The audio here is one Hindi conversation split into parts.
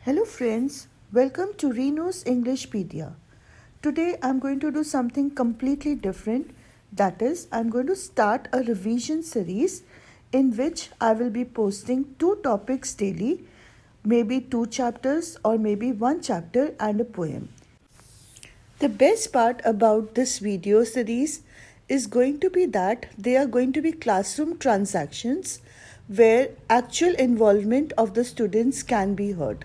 Hello friends, welcome to Reno's Englishpedia. Today I'm going to do something completely different. That is, I'm going to start a revision series in which I will be posting 2 topics daily, maybe 2 chapters or maybe 1 chapter and a poem. The best part about this video series is going to be that they are going to be classroom transactions where actual involvement of the students can be heard.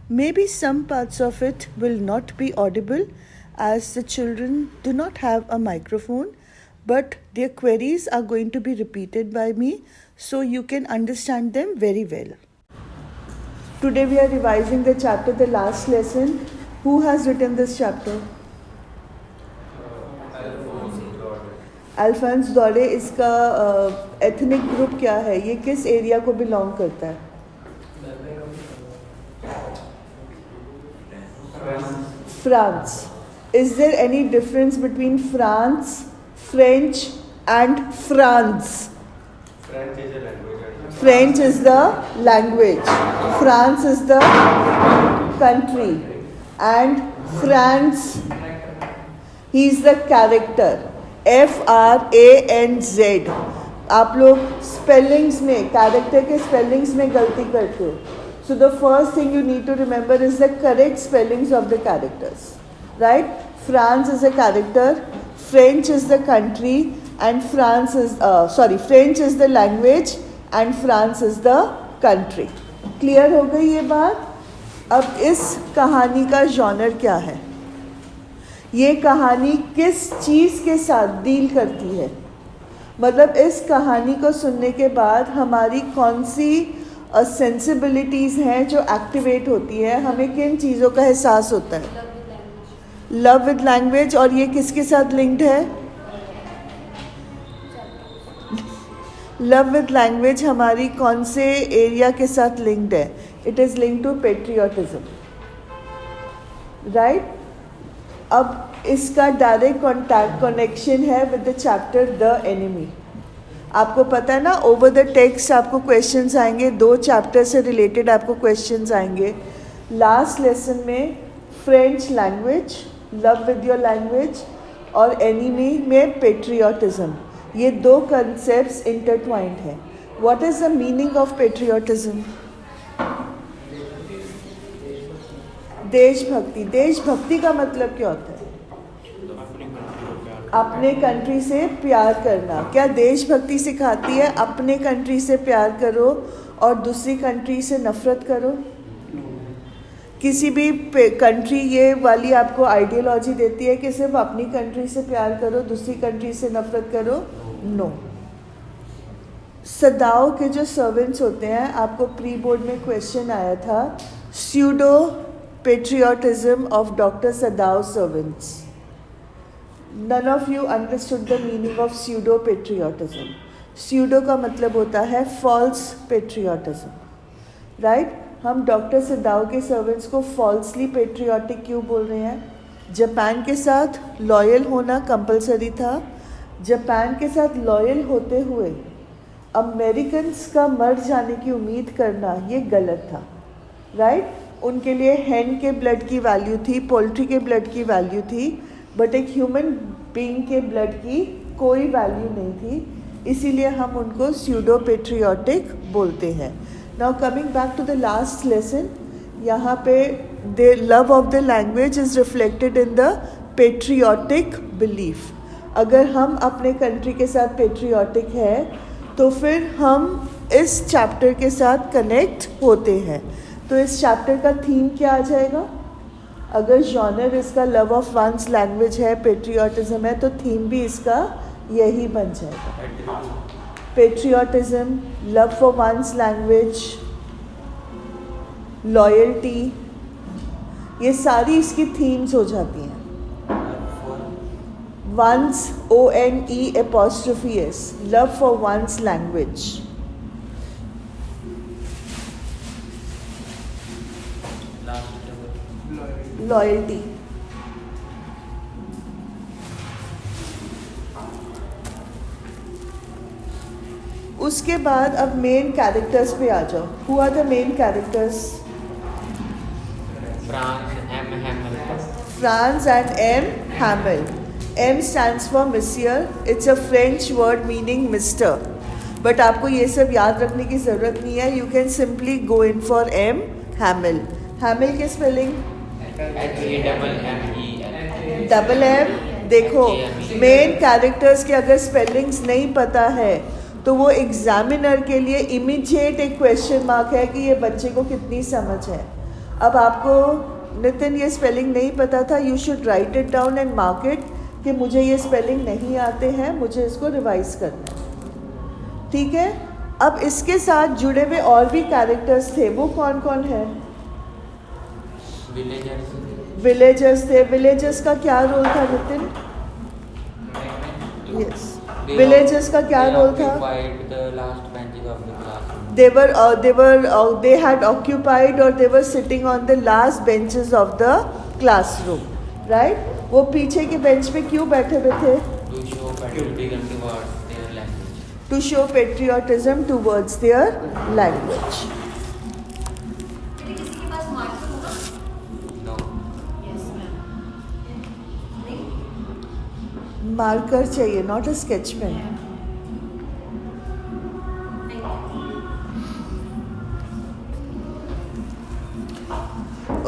Maybe some parts of it will not be audible as the children do not have a microphone, but their queries are going to be repeated by me so you can understand them very well. Today we are revising the chapter, the last lesson. Who has written this chapter? Alphons दौरे. इसका एथनिक ग्रुप क्या है? ये किस एरिया को बिलोंग करता है? France. Is there any difference between France, French and Franz? French is the language, France is the country, and Franz he is the character. FRANZ. आप लोग स्पेलिंग्स में, कैरेक्टर के स्पेलिंग्स में गलती करते हो. So the first thing you need to remember is the correct spellings of the characters. Right? Franz is a character, French is the country and French is the language and France is the country. Clear हो गई ये बात? अब इस कहानी का जॉनर क्या है? ये कहानी किस चीज़ के साथ डील करती है? मतलब इस कहानी को सुनने के बाद हमारी कौन सी सेंसिबिलिटीज़ हैं जो एक्टिवेट होती है, हमें किन चीज़ों का एहसास होता है? Love with language. और ये किसके साथ लिंक्ड है? लव विद लैंग्वेज हमारी कौन से एरिया के साथ लिंक्ड है? It is linked to patriotism. Right? अब इसका डायरेक्ट कनेक्शन है with the chapter the enemy. आपको पता है ना, ओवर द टेक्स्ट आपको क्वेश्चंस आएंगे, 2 चैप्टर से रिलेटेड आपको क्वेश्चंस आएंगे. लास्ट लेसन में French language, love with your language, और एनिमी में पेट्रियोटिज्म. ये 2 कंसेप्ट्स इंटरट्वाइंड हैं. What is the meaning of patriotism? देशभक्ति. देशभक्ति का मतलब क्या होता है? अपने कंट्री से प्यार करना. क्या देशभक्ति सिखाती है अपने कंट्री से प्यार करो और दूसरी कंट्री से नफरत करो? किसी भी कंट्री ये वाली आपको आइडियोलॉजी देती है कि सिर्फ अपनी कंट्री से प्यार करो, दूसरी कंट्री से नफरत करो? नो. सदाओ के जो सर्वेंट्स होते हैं, आपको प्री बोर्ड में क्वेश्चन आया था, pseudo patriotism of Dr. Sadao's servants. None of you understood the meaning of pseudo patriotism. Pseudo का मतलब होता है false patriotism. Right? हम डॉक्टर सदाओ के सर्वेंट्स को falsely patriotic क्यों बोल रहे हैं? जापान के साथ लॉयल होना कंपलसरी था. जापान के साथ लॉयल होते हुए अमेरिकन्स का मर जाने की उम्मीद करना ये गलत था. राइट? उनके लिए हैन के ब्लड की वैल्यू थी, पोल्ट्री के ब्लड की वैल्यू थी, बट एक ह्यूमन बीइंग के ब्लड की कोई वैल्यू नहीं थी. इसीलिए हम उनको स्यूडो पेट्रियोटिक बोलते हैं. Now coming back to the last lesson, यहाँ पे the love of the language is reflected in the patriotic belief. अगर हम अपने कंट्री के साथ पेट्रियोटिक है तो फिर हम इस चैप्टर के साथ कनेक्ट होते हैं. तो इस चैप्टर का थीम क्या आ जाएगा? अगर जॉनर इसका लव ऑफ वंस लैंग्वेज है, पेट्रियोटिज्म है, तो थीम भी इसका यही बन जाएगा. Patriotism, love for one's language, loyalty, ये सारी इसकी थीम्स हो जाती हैं. One's, ONE', love for one's language. Loyalty. उसके बाद अब मेन कैरेक्टर्स पे आ जाओ. Who are the main characters? M. Hamel. Franz and M. Hamel. M stands for Monsieur. It's a French word meaning Mr. But आपको ये सब याद रखने की ज़रूरत नहीं है. You can simply go in for M. Hamel. Hamel की स्पेलिंग HAMMEL. Double M. देखो, मेन कैरेक्टर्स के अगर स्पेलिंग्स नहीं पता है तो वो एग्जामिनर के लिए इमीडिएट एक क्वेश्चन मार्क है कि ये बच्चे को कितनी समझ है. अब आपको नितिन ये स्पेलिंग नहीं पता था, you should write it down and mark it कि मुझे ये स्पेलिंग नहीं आते हैं, मुझे इसको रिवाइज करना है. ठीक है. अब इसके साथ जुड़े हुए और भी कैरेक्टर्स थे, वो कौन कौन है? विलेजर्स थे. विलेजर्स का क्या रोल था नितिन? यस, विलेजर्स का क्या रोल था? they had occupied or they were sitting on the last benches of the classroom, right? वो पीछे के बेंच पे क्यों बैठे हुए थे? To show patriotism towards their language. Marker चाहिए, not a sketch pen.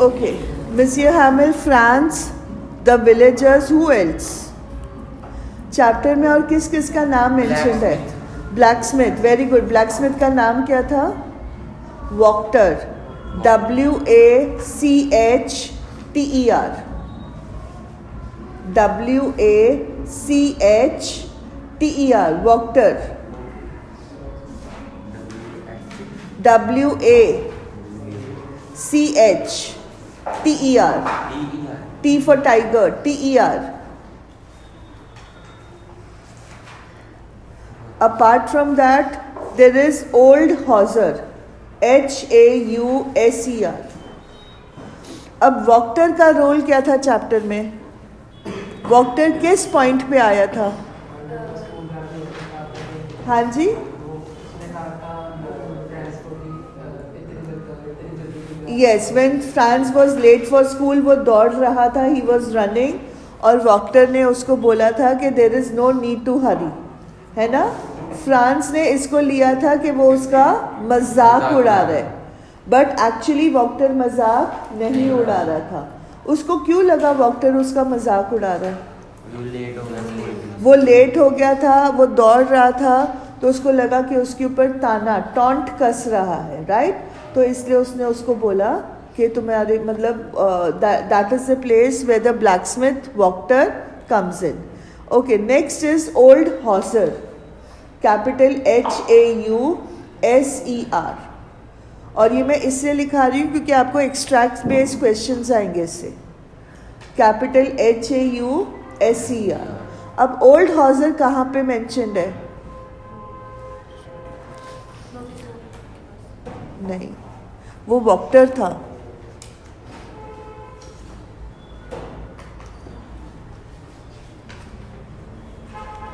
Okay. Monsieur Hamel, France, the villagers, who else? Chapter में और किस किस का नाम मेंशन है? ब्लैकस्मिथ. Very good. ब्लैकस्मिथ का नाम क्या था? वॉक्टर. WACHTER. WACHTER. वॉक्टर. WACHTER. T for tiger. TER. Apart from that, there is old Hauser. HAUSER. अब वॉक्टर का रोल क्या था चैप्टर में? वॉक्टर किस पॉइंट पे आया था? हाँ जी. Yes, when Franz was late for school, वो दौड़ रहा था, ही वाज रनिंग, और वॉक्टर ने उसको बोला था कि there is no need to hurry, है ना. फ्रांस ने इसको लिया था कि वो उसका मजाक उड़ा रहे, बट एक्चुअली वॉक्टर मजाक नहीं उड़ा रहा था. उसको क्यों लगा वॉक्टर उसका मजाक उड़ा रहा है? वो लेट हो गया था, वो दौड़ रहा था, तो उसको लगा कि उसके ऊपर ताना, टॉन्ट कस रहा है, राइट. तो इसलिए उसने उसको बोला कि तुम्हारे मतलब that is the place where the blacksmith Wachter comes in. Okay. Next is old Hauser. Capital HAUSER. और ये मैं इसलिए लिखा रही हूँ क्योंकि आपको एक्सट्रैक्ट बेस्ड क्वेश्चंस आएंगे इससे. Capital HAUSER. अब ओल्ड हॉजर कहाँ पे मेंशन्ड है? नहीं, वो वॉक्टर था.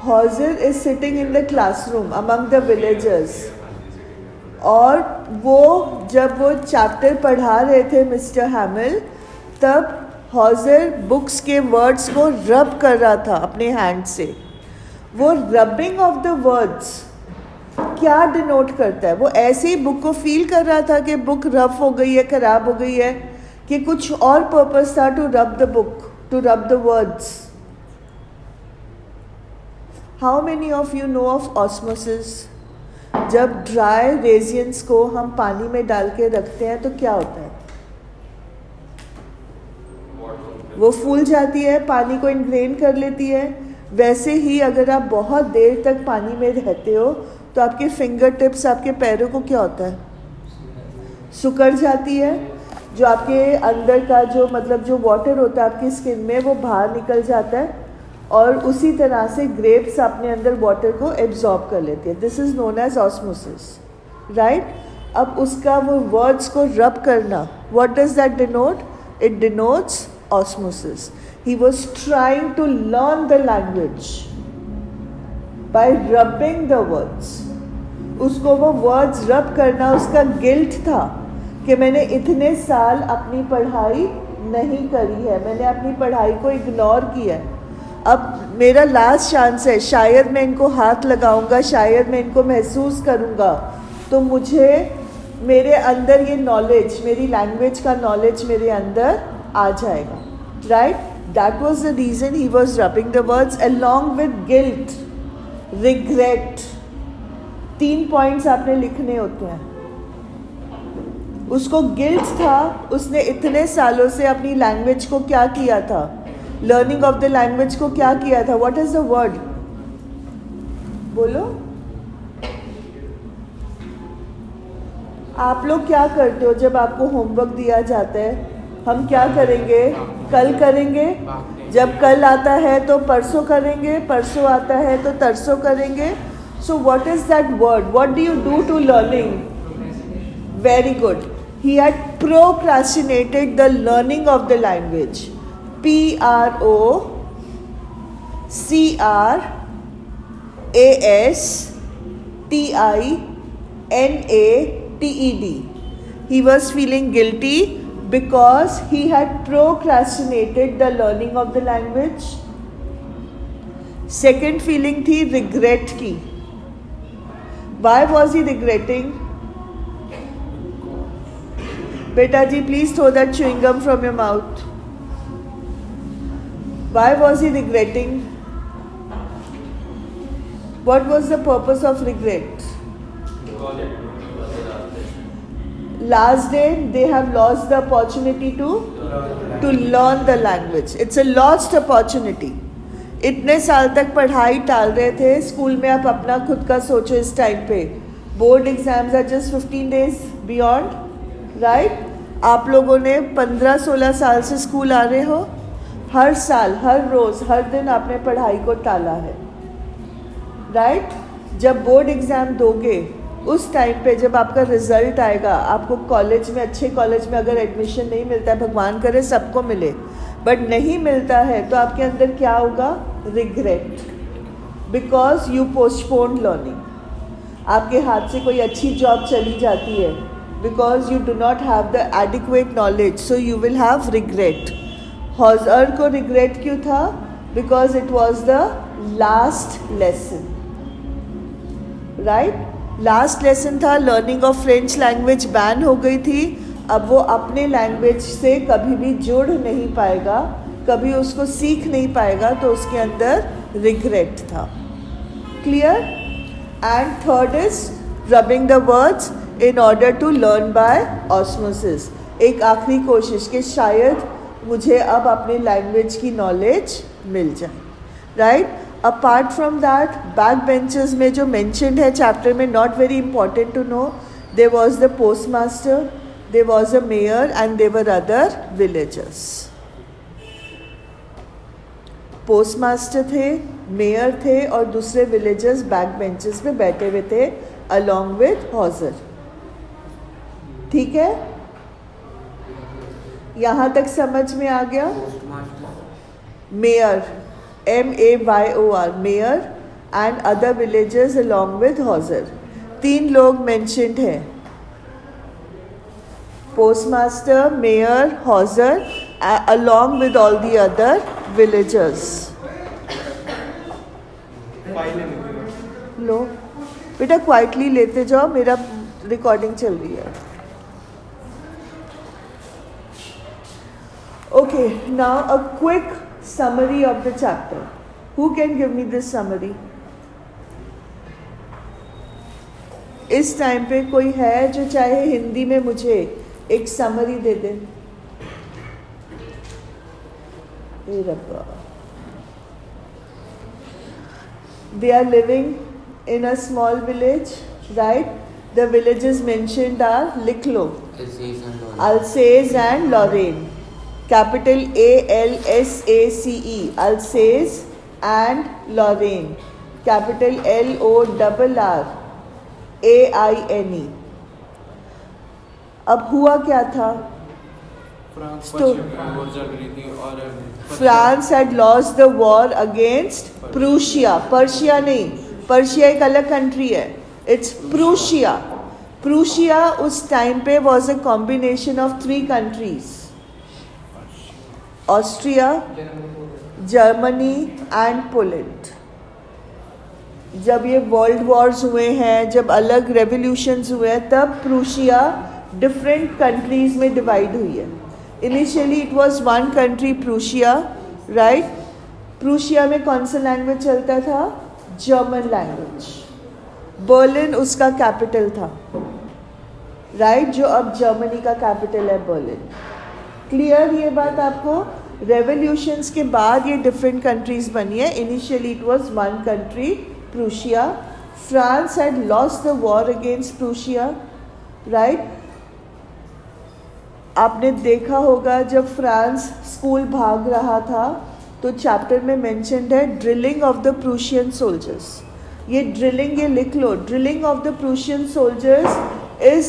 Hauser is sitting in the classroom among the villagers. और वो जब वो चैप्टर पढ़ा रहे थे मिस्टर हैमिल, तब हॉजर बुक्स के वर्ड्स को रब कर रहा था अपने हैंड से. वो रबिंग ऑफ द वर्ड्स क्या डिनोट करता है? वो ऐसे ही बुक को फील कर रहा था कि बुक रफ हो गई है, खराब हो गई है, कि कुछ और पर्पस था to rub the book, to rub the words. How many of you know of osmosis? जब ड्राई रेजियंस को हम पानी में डाल के रखते हैं तो क्या होता है? वो फूल जाती है, पानी को इनग्रेन कर लेती है. वैसे ही अगर आप बहुत देर तक पानी में रहते हो तो आपके फिंगर टिप्स, आपके पैरों को क्या होता है? सिकुड़ जाती है. जो आपके अंदर का जो मतलब जो वाटर होता है आपकी स्किन में, वो बाहर निकल जाता है, और उसी तरह से ग्रेप्स अपने अंदर वाटर को एब्जॉर्ब कर लेती है. This is known as osmosis, right. अब उसका वो वर्ड्स को रब करना, what does that denote? It denotes osmosis. He was trying to learn the language by rubbing the words. उसको वो words rub करना उसका गिल्ट था कि मैंने इतने साल अपनी पढ़ाई नहीं करी है, मैंने अपनी पढ़ाई को इग्नोर किया है। अब मेरा लास्ट चांस है, शायद मैं इनको हाथ लगाऊंगा, शायद मैं इनको महसूस करूंगा, तो मुझे मेरे अंदर ये नॉलेज, मेरी लैंग्वेज का नॉलेज मेरे अंदर आ जाएगा, right? That was the reason he was rubbing the words along with guilt, regret. 3 points आपने लिखने होते हैं। उसको गिल्ट था, उसने इतने सालों से अपनी लैंग्वेज को क्या किया था, लर्निंग ऑफ द लैंग्वेज को क्या किया था। व्हाट इज द वर्ड, बोलो। आप लोग क्या करते हो जब आपको होमवर्क दिया जाता है? हम क्या करेंगे? कल करेंगे। जब कल आता है तो परसों करेंगे, परसों आता है तो तरसों करेंगे। So what is that word? What do you do to learning? Very good. He had procrastinated the learning of the language. Procrastinated. He was feeling guilty because he had procrastinated the learning of the language. Second feeling थी regret की. Why was he regretting? Beta ji, please throw that chewing gum from your mouth. Why was he regretting? What was the purpose of regret? Last day, they have lost the opportunity to learn the language. It's a lost opportunity. इतने साल तक पढ़ाई टाल रहे थे, स्कूल में आप अपना खुद का सोचो। इस टाइम पे board exams are just 15 days beyond, राइट? आप लोगों ने 15-16 साल से स्कूल आ रहे हो, हर साल, हर रोज, हर दिन आपने पढ़ाई को टाला है, राइट? जब बोर्ड एग्जाम दोगे, उस टाइम पे जब आपका रिजल्ट आएगा, आपको कॉलेज में, अच्छे कॉलेज में अगर एडमिशन नहीं मिलता है, भगवान करे सबको मिले, बट नहीं मिलता है, तो आपके अंदर क्या होगा? Regret, because you postpone learning. आपके हाथ से कोई अच्छी जॉब चली जाती है, because you do not have the adequate knowledge, so you will have regret. हॉजर को regret क्यों था? Because it was the last lesson, right? Last lesson था, learning of French language ban हो गई थी। अब वो अपने लैंग्वेज से कभी भी जुड़ नहीं पाएगा, कभी उसको सीख नहीं पाएगा, तो उसके अंदर regret था। Clear? And third is rubbing the words in order to learn by osmosis. एक आखिरी कोशिश कि शायद मुझे अब अपने लैंग्वेज की नॉलेज मिल जाए, right? Apart from that, back benches में जो मेंशन्ड है चैप्टर में, not very important to know, there was the post master, there was a mayor and there were other villagers. Post master थे, मेयर थे और दूसरे विलेजर्स बैक बेंचेस पे बैठे हुए थे अलॉन्ग विद हॉजर। ठीक है, यहां तक समझ में आ गया? Mayor, MAYOR, mayor and other villagers along with Hauser. 3 लोग मेंशन्ड हैं, post master, mayor, Hauser, along with all the other villagers. लो बेटा, क्वाइटली लेते जाओ, मेरा रिकॉर्डिंग चल रही है। Okay, now a quick summary of the chapter. Who can give me this summary? इस टाइम पे कोई है जो चाहे हिंदी में मुझे एक समरी दे दे? ए रब्बा। They are living in a small village, right? The villages mentioned are Liklo, Alsace and Lorraine. Capital ALSACE, Alsace and Lorraine. Capital LORRAINE. अब हुआ क्या था? France had lost the war against Prussia. Persia नहीं, पर्शिया एक अलग कंट्री है, it's Prussia. Prussia उस टाइम पे was a combination of 3 countries. Austria, Germany and Poland. जब ये वर्ल्ड वॉर्स हुए हैं, जब अलग रेवोल्यूशंस हुए हैं, तब प्रूशिया डिफरेंट कंट्रीज में डिवाइड हुई है। Initially it was one country Prussia, right. Prussia में कौन सा लैंग्वेज चलता था? German language. बर्लिन उसका कैपिटल था, राइट, जो अब जर्मनी का कैपिटल है बर्लिन। क्लियर ये बात आपको? रेवोल्यूशंस के बाद ये डिफरेंट कंट्रीज बनी है। Initially it was one country Prussia. France had lost the war against Prussia, right. आपने देखा होगा जब फ्रांस स्कूल भाग रहा था तो चैप्टर में मेंशन्ड है drilling of the Prussian soldiers. ये ड्रिलिंग, ये लिख लो, drilling of the Prussian soldiers is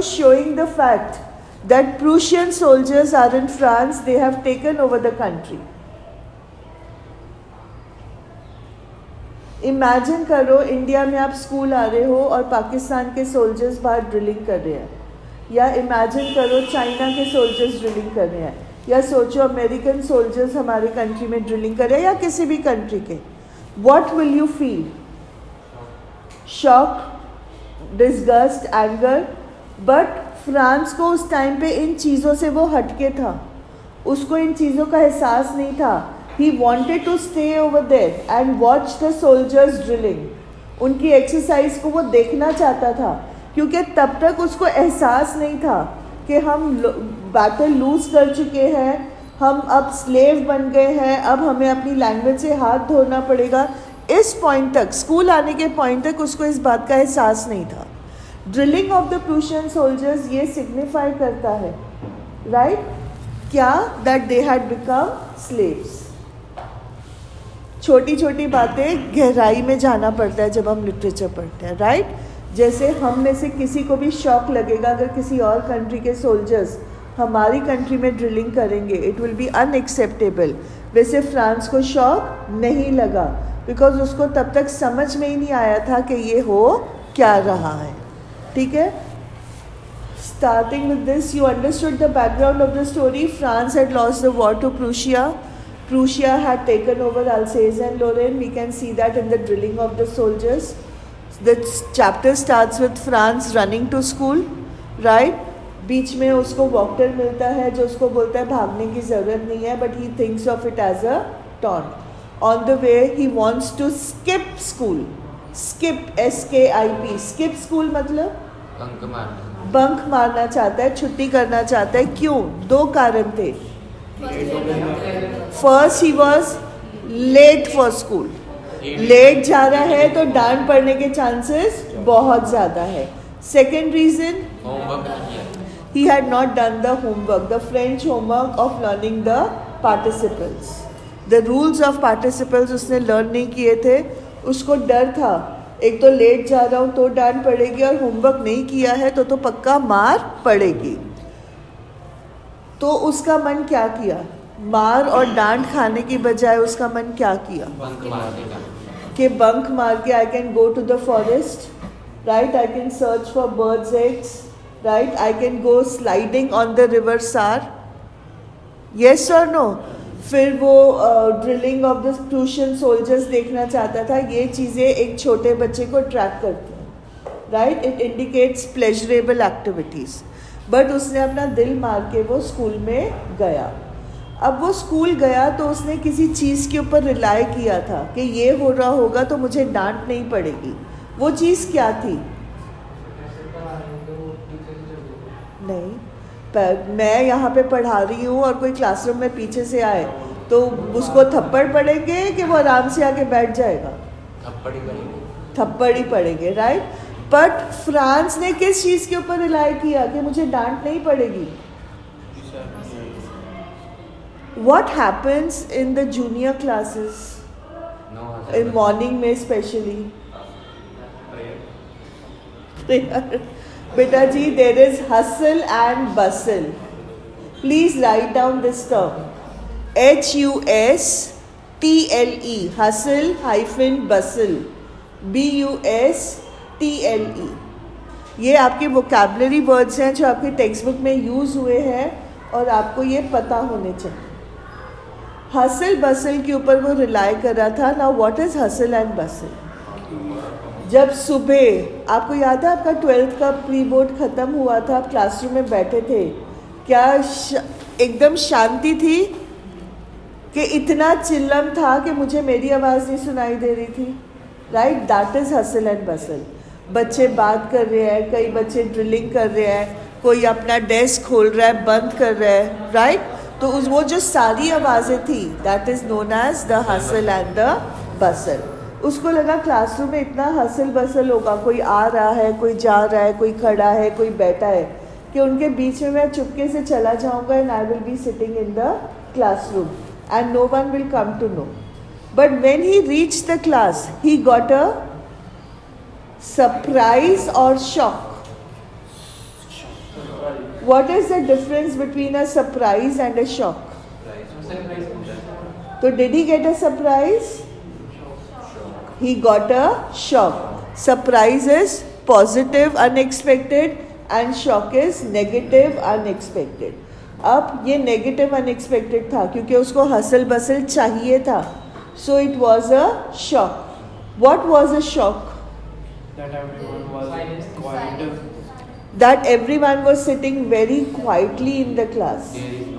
showing the fact that Prussian soldiers are in France, they have taken over the country. Imagine करो इंडिया में आप स्कूल आ रहे हो और पाकिस्तान के सोल्जर्स बाहर ड्रिलिंग कर रहे हैं, या इमेजिन करो चाइना के सोल्जर्स ड्रिलिंग कर रहे हैं, या सोचो अमेरिकन सोल्जर्स हमारे कंट्री में ड्रिलिंग कर रहे हैं, या किसी भी कंट्री के। What will you feel? Shock, disgust, anger. But France को उस टाइम पे इन चीज़ों से वो हटके था, उसको इन चीज़ों का एहसास नहीं था। He wanted to stay over there and watch the soldiers drilling. उनकी एक्सरसाइज को वो देखना चाहता था, क्योंकि तब तक उसको एहसास नहीं था कि हम बैटल लूज कर चुके हैं, हम अब स्लेव बन गए हैं, अब हमें अपनी लैंग्वेज से हाथ धोना पड़ेगा। इस पॉइंट तक, स्कूल आने के पॉइंट तक उसको इस बात का एहसास नहीं था। Drilling of the Prussian soldiers ये सिग्निफाई करता है, राइट, क्या? That they had become slaves. छोटी छोटी बातें गहराई में जाना पड़ता है जब हम लिटरेचर पढ़ते हैं, राइट। जैसे हम में से किसी को भी शॉक लगेगा अगर किसी और कंट्री के सोल्जर्स हमारी कंट्री में ड्रिलिंग करेंगे, इट विल बी अनएक्सेप्टेबल। वैसे फ्रांस को शॉक नहीं लगा, बिकॉज उसको तब तक समझ में ही नहीं आया था कि ये हो क्या रहा है, ठीक है। Starting with this, you understood the background of the story. France had lost the war to Prussia. Prussia had taken over Alsace and Lorraine. We can see that in the drilling of the soldiers. The chapter starts with France running to school, right? बीच में उसको वॉकर मिलता है जो उसको बोलता है भागने की ज़रूरत नहीं है, but he thinks of it as a taunt. On the way, he wants to skip school. Skip, S-K-I-P. Skip school मतलब बंक मारना चाहता है, छुट्टी करना चाहता है। क्यों? दो कारण थे। First, he was late for school. Late जा रहा है तो डांट पड़ने के चांसेस बहुत ज़्यादा है। Second reason, he had not done the homework, the French homework of learning the participles. The rules of participles उसने लर्न नहीं किए थे। उसको डर था, एक तो लेट जा रहा हूँ तो डांट पड़ेगी, और होमवर्क नहीं किया है तो पक्का मार पड़ेगी। तो उसका मन क्या किया? मार और डांट खाने की बजाय उसका मन क्या किया? कि बंक मार के I can go to the forest, right, I can search for birds eggs, right, I can go sliding on the river Saar. Yes और नो? फिर वो drilling of the Prussian soldiers देखना चाहता था। ये चीज़ें एक छोटे बच्चे को अट्रैक्ट करती हैं, right, it indicates pleasurable activities. But उसने अपना दिल मार के वो स्कूल में गया। अब वो स्कूल गया तो उसने किसी चीज़ के ऊपर रिलाई किया था कि ये हो रहा होगा तो मुझे डांट नहीं पड़ेगी। वो चीज़ क्या थी? नहीं, मैं यहाँ पे पढ़ा रही हूँ और कोई क्लासरूम में पीछे से आए तो उसको थप्पड़ पड़ेंगे कि वो आराम से आके बैठ जाएगा? थप्पड़ ही पड़ेंगे, राइट। बट फ्रांस ने किस चीज़ के ऊपर रिलाई किया कि मुझे डांट नहीं पड़ेगी? What happens in the junior classes? In morning में especially? बेटा जी, there is hustle and bustle. Please write down this term. H-U-S-T-L-E. Hustle hyphen bustle. B-U-S-T-L-E. ये आपके vocabulary words हैं जो आपके टेक्स्ट बुक में यूज़ हुए हैं, और आपको ये पता होने चाहिए। हसल बसल के ऊपर वो रिलाई कर रहा था। Now what is hustle and बसल? जब सुबह, आपको याद है आपका 12th का प्री बोर्ड ख़त्म हुआ था, आप क्लासरूम में बैठे थे, क्या एकदम शांति थी कि इतना चिल्लम था कि मुझे मेरी आवाज़ नहीं सुनाई दे रही थी? Right, that is hustle and बसल। बच्चे बात कर रहे हैं, कई बच्चे ड्रिलिंग कर रहे हैं, कोई अपना डेस्क खोल रहा है, बंद कर रहा है, राइट? तो वो जो सारी आवाज़ें थी, that is known as the hustle and the bustle. उसको लगा क्लासरूम में इतना हसल बसल होगा, कोई आ रहा है, कोई जा रहा है, कोई खड़ा है, कोई बैठा है, कि उनके बीच में मैं चुपके से चला जाऊंगा and I will be sitting in the classroom and no one will come to know. But when he reached the class, he got a surprise or shock. What is the difference between a surprise and a shock? So did he get a surprise? He got a shock. Surprise is positive, unexpected, and shock is negative, unexpected. अब ये negative unexpected था क्योंकि उसको हसल बसल चाहिए था. So it was a shock. What was a shock? That everyone was quiet. That everyone was sitting very quietly in the class. There was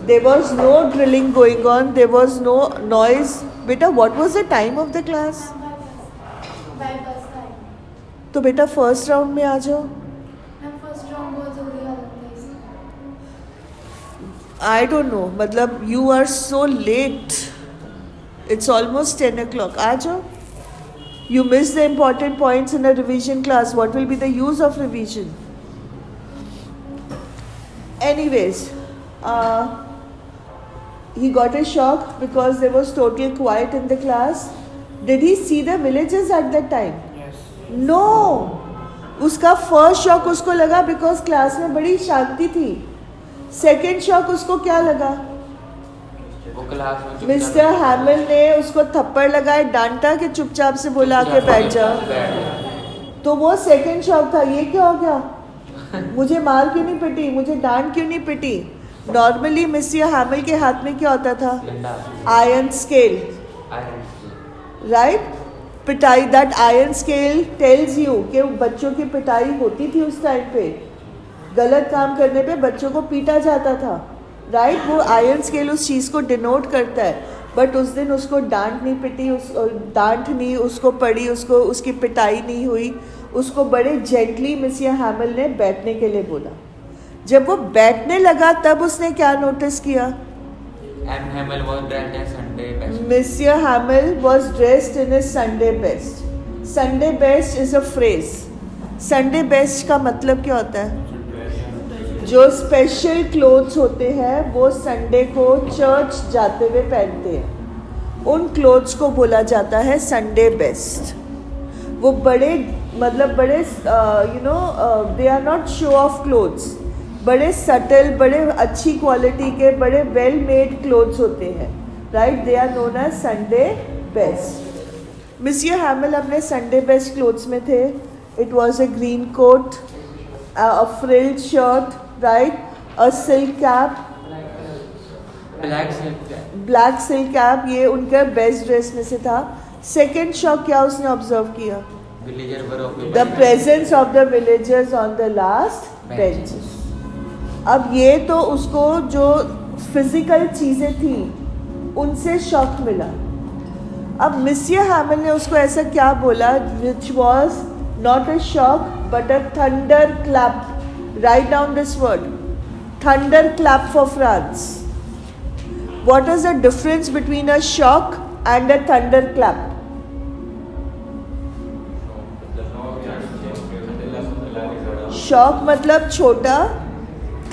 no There was no drilling going on. There was no noise. Beta, what was the time of the class? By bus time. तो बेटा फर्स्ट राउंड में आ जाओ. मैं फर्स्ट राउंड बहुत जल्दी आ जाता है. I don't know. मतलब you are so late. It's almost 10 o'clock. आ जाओ. You missed the important points in a revision class. What will be the use of revision? Anyways, he got a shock because there was total quiet in the class. Did he see the villagers at that time? Yes. No. उसका फर्स्ट शॉक उसको लगा बिकॉज क्लास में बड़ी शांति थी. सेकेंड शॉक उसको क्या लगा? वो क्लास में मिस्टर हैमिल ने उसको थप्पड़ लगाए, डांटा कि चुपचाप से बुला के बैठ जा. तो वो सेकेंड शॉक था. ये क्या हो गया? मुझे मार क्यों नहीं पिटी, मुझे डांट क्यों नहीं पिटी? नॉर्मली मिस्टर हैमिल के हाथ में क्या होता था? Iron scale, right? पिटाई. That iron scale tells you कि बच्चों की पिटाई होती थी उस टाइम पे. गलत काम करने पे बच्चों को पीटा जाता था, राइट? वो आयरन स्केल उस चीज़ को डिनोट करता है. बट उस दिन उसको डांट नहीं पिटी, डांट नहीं उसको पड़ी, उसको उसकी पिटाई नहीं हुई. उसको बड़े जेंटली मिस्टर हैमिल ने बैठने के लिए बोला. जब वो बैठने लगा तब उसने क्या नोटिस किया? Hamill was dressed as Sunday best. Monsieur Hamill was dressed in his Sunday best. Sunday best is a phrase. Sunday best का मतलब क्या होता है? जो स्पेशल क्लोथ्स होते हैं वो संडे को चर्च जाते हुए पहनते हैं, उन क्लोथ्स को बोला जाता है संडे बेस्ट. वो बड़े मतलब बड़े they are not show off clothes, बड़े सटल, बड़े अच्छी क्वालिटी के, बड़े वेल मेड क्लोथ्स होते हैं, right? They are known as Sunday best. Mister Hamel अपने संडे बेस्ट क्लोथ्स में थे. It was a green coat, a frilled shirt, right? A silk cap, black silk cap. ये उनका बेस्ट ड्रेस में से था. सेकेंड शॉक क्या उसने ऑब्जर्व किया? The presence of the villagers on the last benches. अब ये तो उसको जो फिजिकल चीज़ें थी उनसे शॉक मिला. अब मिस्टर हैमिल ने उसको ऐसा क्या बोला which was not a shock but a thunder clap. Write down this word, thunder clap for France. What is the difference between a shock and a thunder clap? Shock मतलब छोटा,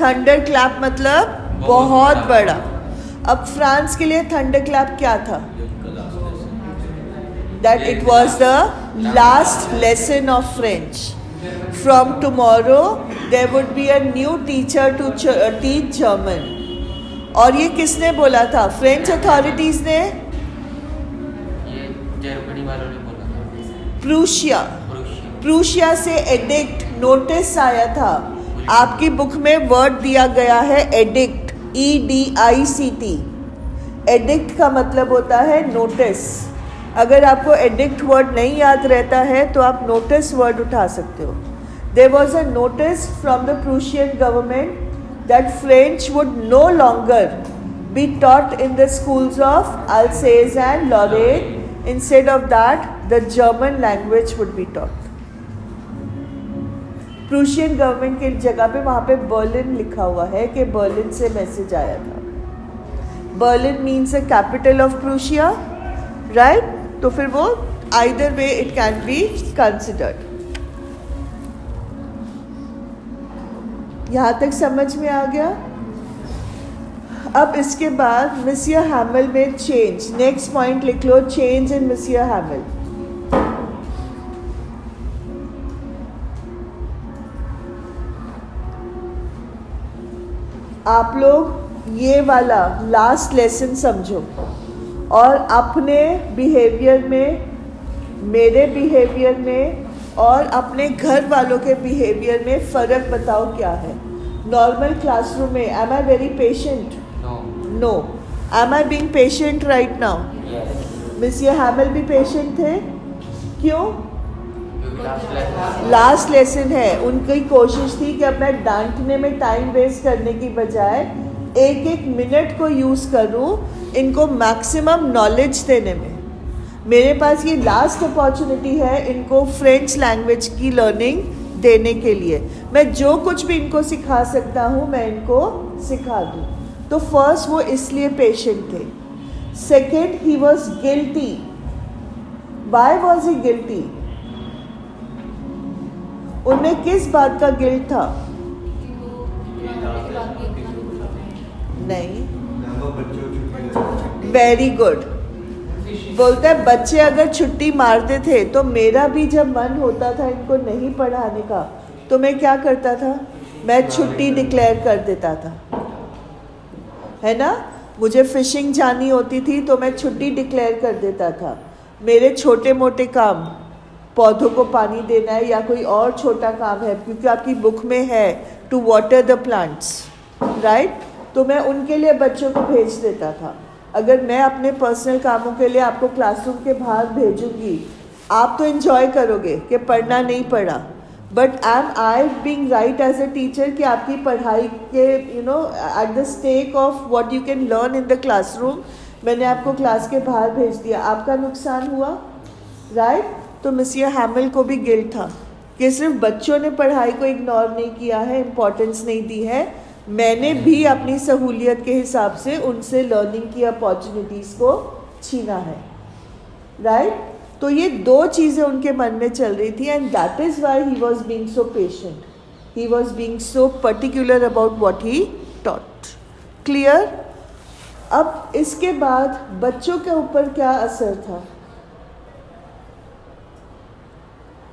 thunder clap मतलब बहुत बड़ा. अब फ्रांस के लिए thunder clap क्या था? That it was the last lesson of French. From tomorrow there would be a new teacher to teach German. और ये किसने बोला था? फ्रेंच अथॉरिटीज ने? ये जर्मनी वालों ने बोला था. प्रूशिया से एडिक्ट नोटिस आया था. आपकी बुक में वर्ड दिया गया है एडिक्ट. EDICT। एडिक्ट का मतलब होता है नोटिस। अगर आपको एडिक्ट वर्ड नहीं याद रहता है तो आप नोटिस वर्ड उठा सकते हो। There was a notice from the Prussian government that French would no longer be taught in the schools of Alsace and Lorraine. Instead of that the German language would be taught. Prussian government की जगह पे वहाँ पे बर्लिन लिखा हुआ है कि बर्लिन से मैसेज आया था। Berlin means a capital of Prussia, right? तो फिर वो either way it can be considered. यहाँ तक समझ में आ गया? अब इसके बाद मिसिया हैमिल में चेंज। नेक्स्ट पॉइंट लिख लो, चेंज इन मिसिया हैमिल। आप लोग ये वाला लास्ट लेसन समझो और अपने बिहेवियर में, मेरे बिहेवियर में और अपने घर वालों के बिहेवियर में फ़र्क बताओ क्या है। नॉर्मल क्लासरूम में am I very patient? No. Am I being patient right now? Monsieur Hamel भी पेशेंट थे। क्यों? लास्ट लेसन है। उनकी कोशिश थी कि अपना डांटने में टाइम वेस्ट करने की बजाय एक एक मिनट को यूज़ करूं इनको मैक्सिमम नॉलेज देने में। मेरे पास ये लास्ट अपॉर्चुनिटी है इनको फ्रेंच लैंग्वेज की लर्निंग देने के लिए। मैं जो कुछ भी इनको सिखा सकता हूँ मैं इनको सिखा दूँ। तो फर्स्ट वो इसलिए पेशेंट थे। Second, he was guilty. Why was he guilty? उनमें किस बात का गिल्ट था? नहीं। Very good. बोलता है बच्चे अगर छुट्टी मारते थे तो मेरा भी जब मन होता था इनको नहीं पढ़ाने का तो मैं क्या करता था? मैं छुट्टी डिक्लेयर कर देता था, है ना? मुझे फिशिंग जानी होती थी तो मैं छुट्टी डिक्लेयर कर देता था। मेरे छोटे मोटे काम, पौधों को पानी देना है या कोई और छोटा काम है, क्योंकि आपकी बुक में है to water the plants, right? तो मैं उनके लिए बच्चों को भेज देता था। अगर मैं अपने पर्सनल कामों के लिए आपको क्लासरूम के बाहर भेजूंगी, आप तो एंजॉय करोगे कि पढ़ना नहीं पढ़ा, but am I being right as a teacher कि आपकी पढ़ाई के at the stake of what you can learn in the classroom मैंने आपको क्लास के बाहर भेज दिया, आपका नुकसान हुआ, राइट? तो मिसिया हैमिल को भी गिल्ट था कि सिर्फ बच्चों ने पढ़ाई को इग्नोर नहीं किया है, इम्पोर्टेंस नहीं दी है, मैंने भी अपनी सहूलियत के हिसाब से उनसे लर्निंग की अपॉर्चुनिटीज़ को छीना है, राइट? तो ये दो चीज़ें उनके मन में चल रही थी and that is why he was being so patient, he was being so particular about what he taught. Clear? अब इसके बाद बच्चों के ऊपर क्या असर था?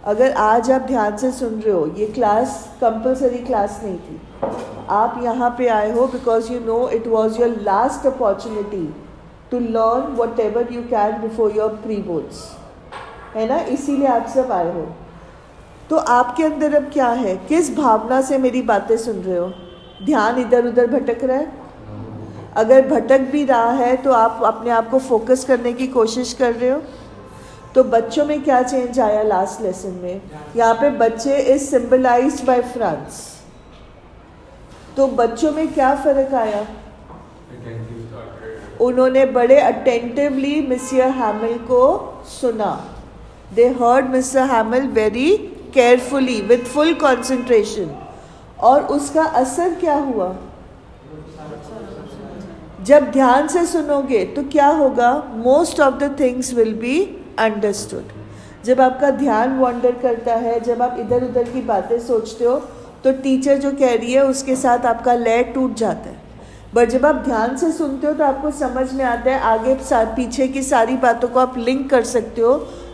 अगर आज आप ध्यान से सुन रहे हो, ये क्लास कंपलसरी क्लास नहीं थी, आप यहाँ पे आए हो because you know it was your last opportunity to learn whatever you can before your pre boards, है ना? इसीलिए आप सब आए हो। तो आपके अंदर अब क्या है? किस भावना से मेरी बातें सुन रहे हो? ध्यान इधर उधर भटक रहा है? अगर भटक भी रहा है तो आप अपने आप को फोकस करने की कोशिश कर रहे हो। तो बच्चों में क्या चेंज आया लास्ट लेसन में? यहाँ पे बच्चे इज सिंबलाइज्ड बाय फ्रांस। तो बच्चों में क्या फ़र्क आया? उन्होंने बड़े अटेंटिवली मिसिया हैमिल को सुना। दे heard mister हैमिल very carefully with full concentration. और उसका असर क्या हुआ? जब ध्यान से सुनोगे तो क्या होगा? Most of the things will be understood. जब आपका ध्यान वॉन्डर करता है, जब आप इधर उधर की बातें सोचते हो तो टीचर जो कह रही है उसके साथ आपका लय टूट जाता है। बट जब आप ध्यान से सुनते हो तो आपको समझ में आता है, आगे पीछे की सारी बातों को आप लिंक कर सकते हो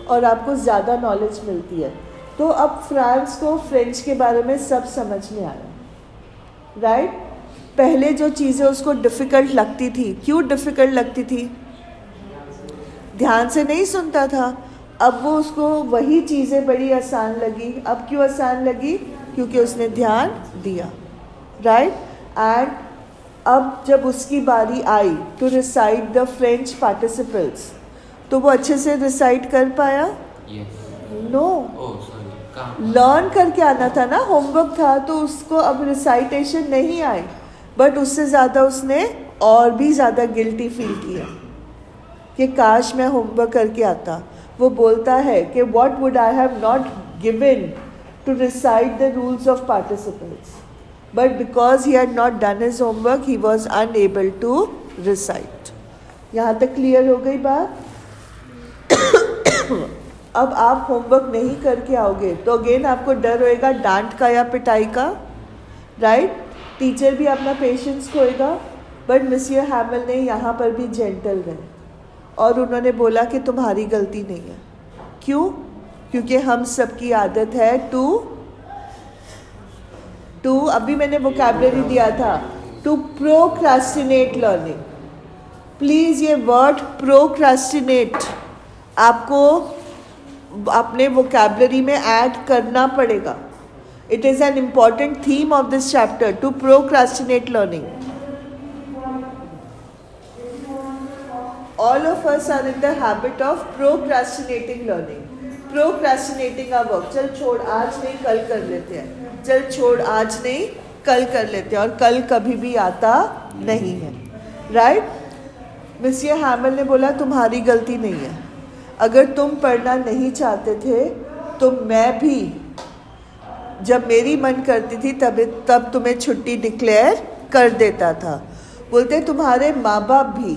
और आपको ज़्यादा नॉलेज मिलती है। तो अब फ्रांस को फ्रेंच के बारे में सब समझ में आया, राइट? पहले जो चीज़ें उसको डिफ़िकल्ट लगती थी, क्यों डिफ़िकल्ट लगती थी? ध्यान से नहीं सुनता था। अब वो उसको वही चीज़ें बड़ी आसान लगी। अब क्यों आसान लगी? क्योंकि उसने ध्यान दिया, राइट? एंड अब जब उसकी बारी आई to recite the French participles, तो वो अच्छे से रिसाइट कर पाया? यस। नो, ओह सॉरी, कहाँ? लर्न करके आना था ना, होमवर्क था, तो उसको अब रिसाइटेशन नहीं आई, बट उससे ज़्यादा उसने और भी ज़्यादा गिल्टी फील किया कि काश मैं होमवर्क करके आता। वो बोलता है कि what would I have not given to recite the rules of participants, but because he had not done his homework he was unable to recite. यहाँ तक क्लियर हो गई बात? अब आप होमवर्क नहीं करके आओगे तो अगेन आपको डर होएगा डांट का या पिटाई का, राइट? टीचर भी अपना पेशेंस खोएगा, बट मिस्टर हैमल ने यहाँ पर भी जेंटल रहे और उन्होंने बोला कि तुम्हारी गलती नहीं है। क्यों? क्योंकि हम सबकी आदत है टू अभी मैंने वोकैबुलरी दिया था, टू प्रोक्रास्टिनेट लर्निंग। प्लीज़ ये वर्ड प्रोक्रास्टिनेट आपको अपने वोकैबुलरी में ऐड करना पड़ेगा। It is an important theme of this chapter, to procrastinate learning. All of us are in the habit of procrastinating learning, procrastinating our work. चल छोड़, आज नहीं कल कर लेते हैं, चल छोड़ आज नहीं कल कर लेते हैं, और कल कभी भी आता नहीं है, राइट? मिस्टर हैमल ने बोला तुम्हारी गलती नहीं है, अगर तुम पढ़ना नहीं चाहते थे तो मैं भी जब मेरी मन करती थी तब तुम्हें छुट्टी डिक्लेयर कर देता था। बोलते तुम्हारे माँ बाप भी,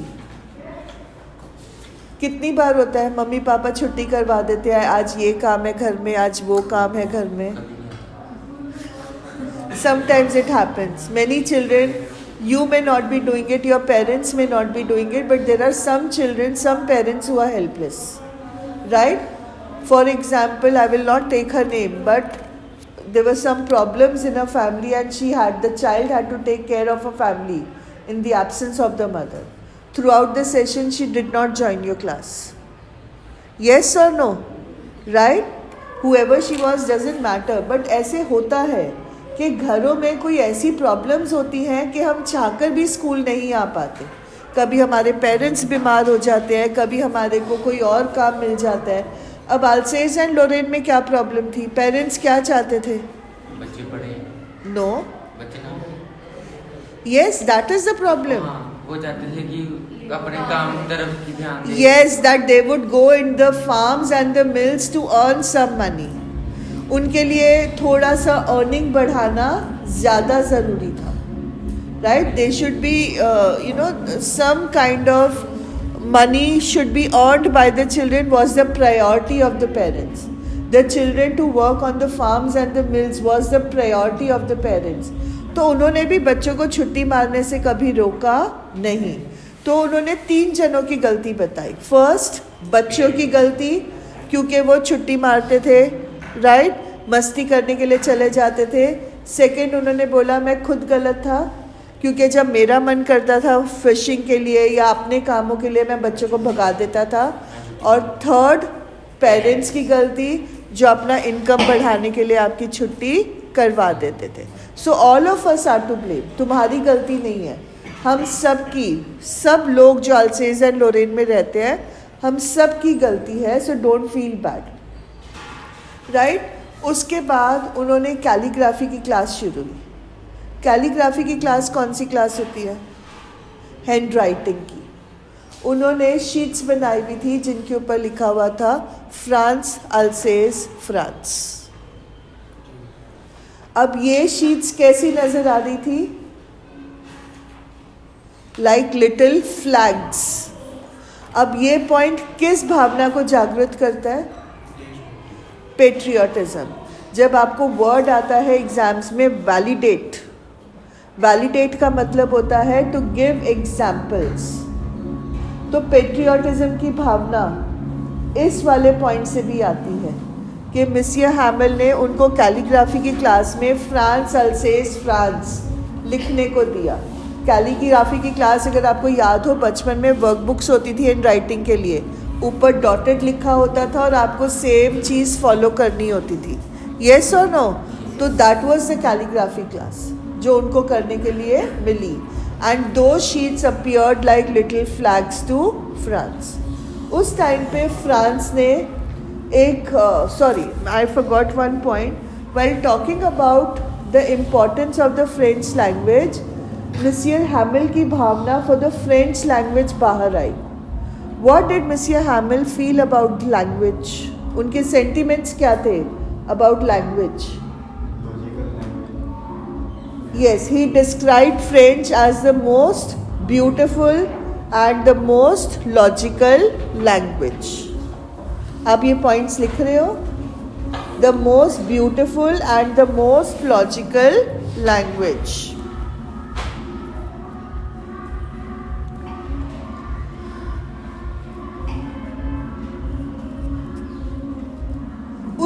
कितनी बार होता है मम्मी पापा छुट्टी करवा देते हैं, आज ये काम है घर में, आज वो काम है घर में। Sometimes it happens. Many children, you may not be doing it, your parents may not be doing it, but there are some children, some parents who are helpless, right? For example, I will not take her name, but there were some problems in her family and the child had to take care of a family in the absence of the mother. Throughout the session, she did not join your class. Yes or no? Right? Whoever she was doesn't matter. But ऐसे होता है कि घरों में कोई ऐसी प्रॉब्लम्स होती हैं कि हम चाहकर भी स्कूल नहीं आ पाते। कभी हमारे पेरेंट्स बीमार हो जाते हैं, कभी हमारे को कोई और काम मिल जाता है। अब अल्सेज एंड लोरेन में क्या प्रॉब्लम थी? पेरेंट्स क्या चाहते थे? बच्चे पढ़े। नो, बच्चे ना पढ़े। Yes, that is the problem. वो चाहते थे कि अपने काम तरफ की ध्यान दें। Yes, that they would go in the farms and the mills to earn some money. उनके लिए थोड़ा सा अर्निंग बढ़ाना ज़्यादा ज़रूरी था, right? They should be, some kind of money should be earned by the children was the priority of the parents. The children to work on the farms and the mills was the priority of the parents. तो उन्होंने भी बच्चों को छुट्टी मारने से कभी रोका नहीं। तो उन्होंने 3 जनों की गलती बताई। फर्स्ट, बच्चों की गलती, क्योंकि वो छुट्टी मारते थे, राइट? मस्ती करने के लिए चले जाते थे। सेकंड, उन्होंने बोला मैं खुद गलत था, क्योंकि जब मेरा मन करता था फिशिंग के लिए या अपने कामों के लिए मैं बच्चों को भगा देता था। और थर्ड, पेरेंट्स की गलती, जो अपना इनकम बढ़ाने के लिए आपकी छुट्टी करवा देते थे। So all of us are to blame. तुम्हारी गलती नहीं है, हम सब की, सब लोग जो अल्सेज एंड लोरेन में रहते हैं, हम सब की गलती है। So don't feel bad, right? उसके बाद उन्होंने कैलीग्राफी की क्लास शुरू की। कैलीग्राफी की क्लास कौन सी क्लास होती है? हैंड राइटिंग की। उन्होंने शीट्स बनाई हुई थी जिनके ऊपर लिखा हुआ था फ्रांस अल्सेज फ्रांस। अब ये शीट्स कैसी नजर आ रही थी? Like little flags. अब ये पॉइंट किस भावना को जागृत करता है? पेट्रियटिज्म। जब आपको वर्ड आता है एग्जाम्स में वैलिडेट, वैलिडेट का मतलब होता है टू गिव एग्जाम्पल्स। तो पेट्रियटिज्म की भावना इस वाले पॉइंट से भी आती है कि मिस्टर हैमल ने उनको कैलीग्राफी की क्लास में फ्रांस अल्सेज फ्रांस लिखने को दिया। कैलीग्राफी की क्लास, अगर आपको याद हो, बचपन में वर्कबुक्स होती थी हैंड राइटिंग के लिए, ऊपर डॉटेड लिखा होता था और आपको सेम चीज़ फॉलो करनी होती थी। येस और नो? तो that was the calligraphy class जो उनको करने के लिए मिली। and those sheets appeared like little flags to France. उस टाइम पे फ्रांस ने एक I forgot one point. While talking about the importance of the French language, Monsieur Hamel की भावना for the French language बाहर आई. What did Monsieur Hamel feel about language? उनके sentiments क्या थे about language? Yes, he described French as the most beautiful and the most logical language. आप ये points लिख रहे हो? The most beautiful and the most logical language.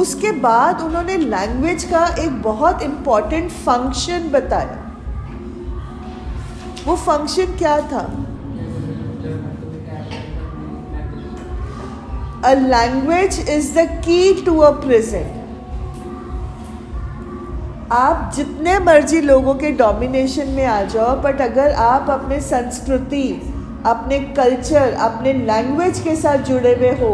उसके बाद उन्होंने लैंग्वेज का एक बहुत इम्पॉर्टेंट फंक्शन बताया. वो फंक्शन क्या था? A language is the key to a present. आप जितने मर्जी लोगों के डोमिनेशन में आ जाओ, बट अगर आप अपने संस्कृति, अपने कल्चर, अपने लैंग्वेज के साथ जुड़े हुए हो,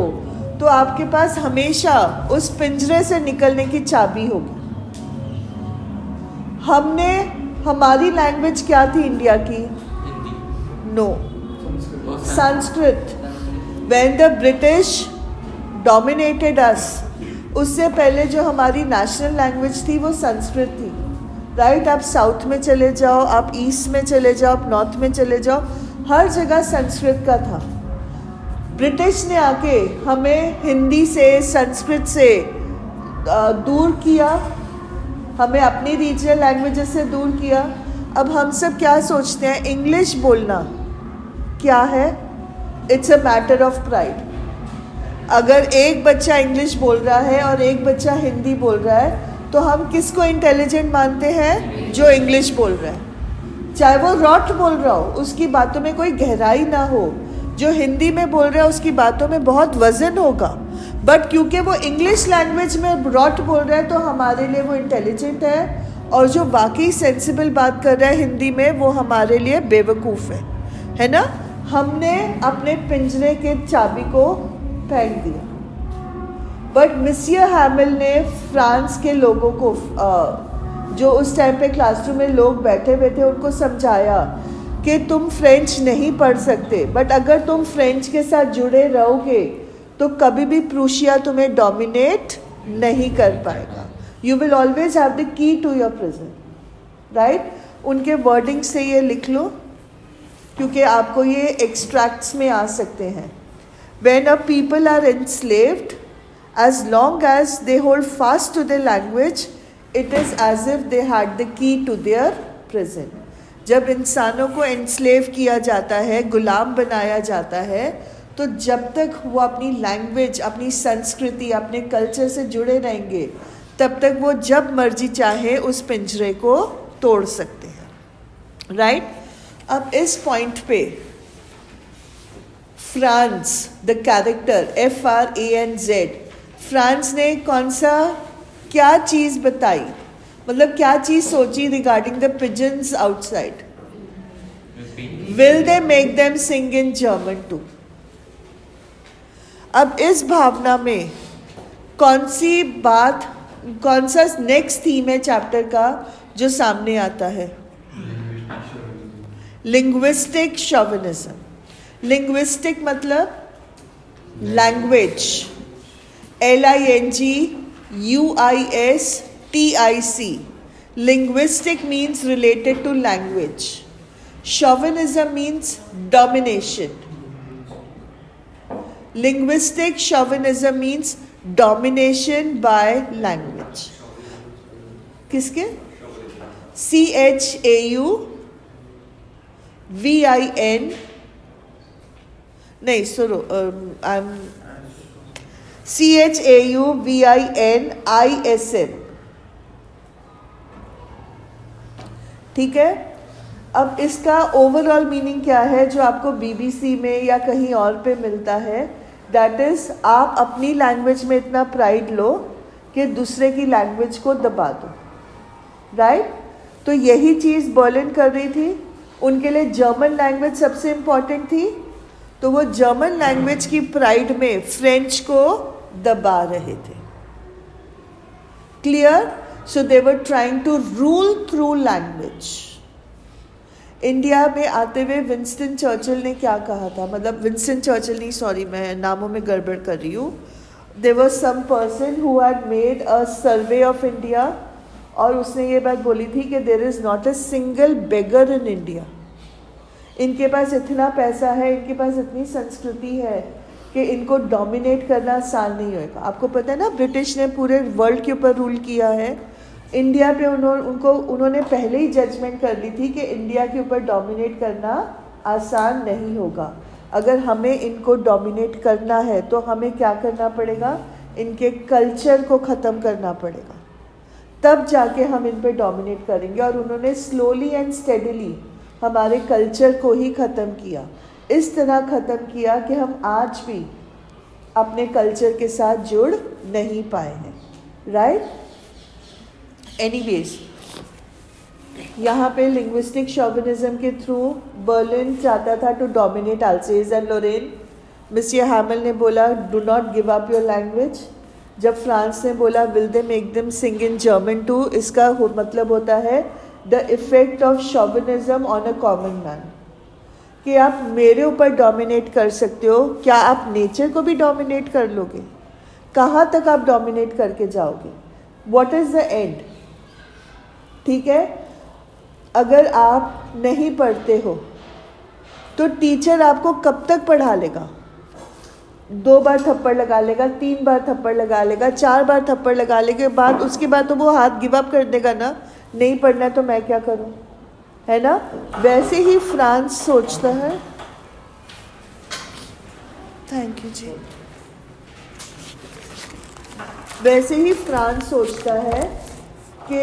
तो आपके पास हमेशा उस पिंजरे से निकलने की चाबी होगी. हमारी लैंग्वेज क्या थी इंडिया की? No, Sanskrit. When the British dominated us, उससे पहले जो हमारी नेशनल लैंग्वेज थी वो संस्कृत थी. राइट? आप साउथ में चले जाओ, आप ईस्ट में चले जाओ, आप नॉर्थ में चले जाओ, हर जगह संस्कृत का था. ब्रिटिश ने आके हमें हिंदी से, संस्कृत से दूर किया, हमें अपनी रीजनल लैंग्वेजेस से दूर किया. अब हम सब क्या सोचते हैं? इंग्लिश बोलना क्या है? It's a matter of pride. अगर एक बच्चा इंग्लिश बोल रहा है और एक बच्चा हिंदी बोल रहा है, तो हम किसको इंटेलिजेंट मानते हैं? जो इंग्लिश बोल रहा है, चाहे वो रॉट बोल रहा हो, उसकी बातों में कोई गहराई ना हो. जो हिंदी में बोल रहा है उसकी बातों में बहुत वजन होगा, बट क्योंकि वो इंग्लिश लैंग्वेज में रॉट बोल रहा है तो हमारे लिए वो इंटेलिजेंट है, और जो वाकई सेंसिबल बात कर रहा है हिंदी में, वो हमारे लिए बेवकूफ़ है ना? हमने अपने पिंजरे के चाबी को फेंक दिया. बट मिसियर हैमिल ने फ्रांस के लोगों को, जो उस टाइम पे क्लासरूम में लोग बैठे हुए थे, उनको समझाया कि तुम फ्रेंच नहीं पढ़ सकते, बट अगर तुम फ्रेंच के साथ जुड़े रहोगे तो कभी भी प्रूशिया तुम्हें डोमिनेट नहीं कर पाएगा. You will always have the key to your present. Right? उनके वर्डिंग से ये लिख लो, क्योंकि आपको ये एक्सट्रैक्ट्स में आ सकते हैं. When a people are enslaved, as long as they hold fast to their language, it is as if they had the key to their prison. जब इंसानों को एनस्लेव किया जाता है, गुलाम बनाया जाता है, तो जब तक वो अपनी लैंग्वेज, अपनी संस्कृति, अपने कल्चर से जुड़े रहेंगे, तब तक वो जब मर्जी चाहे उस पिंजरे को तोड़ सकते हैं. राइट? अब इस पॉइंट पे Franz, the character FRANZ, Franz ने कौन सा, क्या चीज़ बताई, मतलब क्या चीज़ सोची regarding the pigeons outside? Will they make them sing in German too? अब इस भावना में कौन सी बात, कौन सा नेक्स्ट थीम है चैप्टर का जो सामने आता है? Linguistic chauvinism. लिंग्विस्टिक मतलब language, LINGUISTIC. Linguistic means related to language. Chauvinism means domination. Linguistic chauvinism means domination by language. किसके? CHAUVIN, नहीं सुनो, CHAUVINISM. ठीक है? अब इसका ओवरऑल मीनिंग क्या है जो आपको BBC में या कहीं और पे मिलता है? दैट इज़, आप अपनी लैंग्वेज में इतना प्राइड लो कि दूसरे की लैंग्वेज को दबा दो. राइट? तो यही चीज़ बर्लिन कर रही थी. उनके लिए जर्मन लैंग्वेज सबसे इम्पॉर्टेंट थी, तो वो जर्मन लैंग्वेज की प्राइड में फ्रेंच को दबा रहे थे. Clear? So they were trying to rule through language. India में आते हुए विंस्टन चर्चिल ने क्या कहा था, मतलब विंस्टन चर्चिल नहीं, सॉरी मैं नामों में गड़बड़ कर रही हूँ. There was some person who had made a survey of India, और उसने ये बात बोली थी कि there is not a single beggar in India. इनके पास इतना पैसा है, इनके पास इतनी संस्कृति है कि इनको डोमिनेट करना आसान नहीं होगा. आपको पता है ना, ब्रिटिश ने पूरे वर्ल्ड के ऊपर रूल किया है. इंडिया पे उन्होंने पहले ही जजमेंट कर ली थी कि इंडिया के ऊपर डोमिनेट करना आसान नहीं होगा. अगर हमें इनको डोमिनेट करना है तो हमें क्या करना पड़ेगा, इनके कल्चर को ख़त्म करना पड़ेगा, तब जाके हम इन पे डोमिनेट करेंगे. और उन्होंने स्लोली एंड स्टेडिली हमारे कल्चर को ही ख़त्म किया. इस तरह ख़त्म किया कि हम आज भी अपने कल्चर के साथ जुड़ नहीं पाए हैं. राइट? एनीवेज, यहाँ पे लिंग्विस्टिक शॉविनिज्म के थ्रू बर्लिन चाहता था to dominate Alsace and Lorraine. Mister Hamel ने बोला do not give up your language. जब फ्रांस ने बोला will they make them sing in German too, इसका मतलब होता है the effect of chauvinism on a common man, कि आप मेरे ऊपर डोमिनेट कर सकते हो, क्या आप नेचर को भी डोमिनेट कर लोगे? कहाँ तक आप डोमिनेट करके जाओगे? What is the end? ठीक है, अगर आप नहीं पढ़ते हो तो टीचर आपको कब तक पढ़ा लेगा? 2 बार थप्पड़ लगा लेगा, 3 बार थप्पड़ लगा लेगा, 4 बार थप्पड़ लगाने के बाद उसके बाद तो वो हाथ गिव अप कर देगा ना, नहीं पढ़ना तो मैं क्या करूं, है ना? वैसे ही फ्रांस सोचता है. थैंक यू जी. वैसे ही फ्रांस सोचता है कि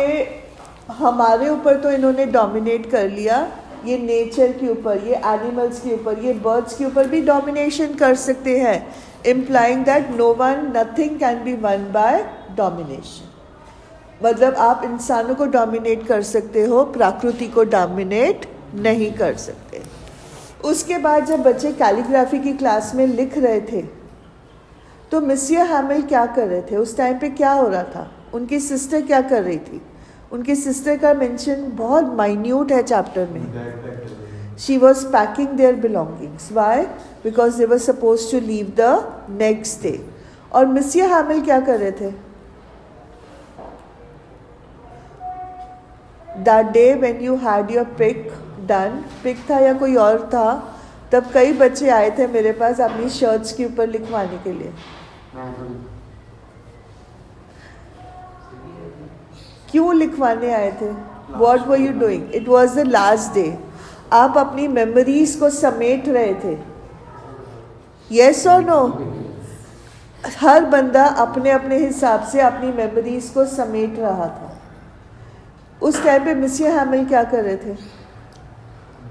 हमारे ऊपर तो इन्होंने डोमिनेट कर लिया, ये नेचर के ऊपर, ये एनिमल्स के ऊपर, ये बर्ड्स के ऊपर भी डोमिनेशन कर सकते हैं, implying that no one nothing can be won by domination. मतलब आप इंसानों को डोमिनेट कर सकते हो, प्रकृति को डोमिनेट नहीं कर सकते. उसके बाद जब बच्चे कैलीग्राफी की क्लास में लिख रहे थे तो मिस्टर हैमिल क्या कर रहे थे? उस टाइम पे क्या हो रहा था? उनकी सिस्टर क्या कर रही थी? उनकी सिस्टर का मेंशन बहुत माइन्यूट है चैप्टर में. She was packing their belongings. Why? Because they were suppose to leave the next day. और मिस्टर हैमिल क्या कर रहे थे? That day when you had your pick done, pick था या कोई और था, तब कई बच्चे आए थे मेरे पास अपनी शर्ट्स के ऊपर लिखवाने के लिए. क्यों लिखवाने आए थे? What were you doing? It was the last day. आप अपनी मेमोरीज को समेट रहे थे. येस और नो? हर बंदा अपने अपने हिसाब से अपनी मेमोरीज को समेट रहा था. उस टाइम पे मिस्टर हैमिल क्या कर रहे थे?